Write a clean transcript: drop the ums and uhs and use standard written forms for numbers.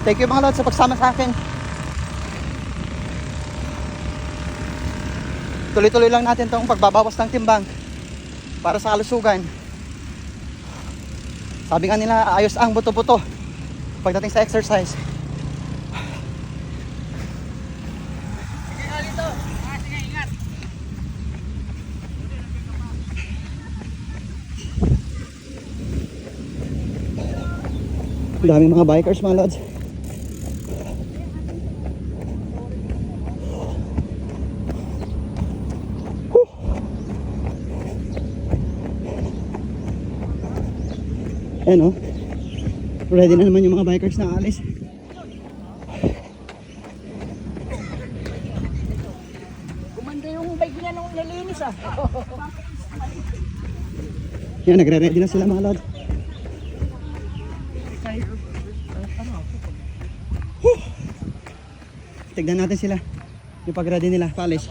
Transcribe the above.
Thank you mga lods sa pagsama sa akin. Tuloy-tuloy lang natin itong pagbabawas ng timbang para sa kalusugan. Sabi nga nila, ayos ang buto-buto pagdating sa exercise. Sige nga dito. Sige, ingat. Ang daming mga bikers mga lods. Ayan o. Ready na naman yung mga bikers na alis. Gumanda yung bike niya nung nalinis ah. Yan, nagre-ready na sila mga lods. Tignan natin sila. Yung pag-ready nila, paalis.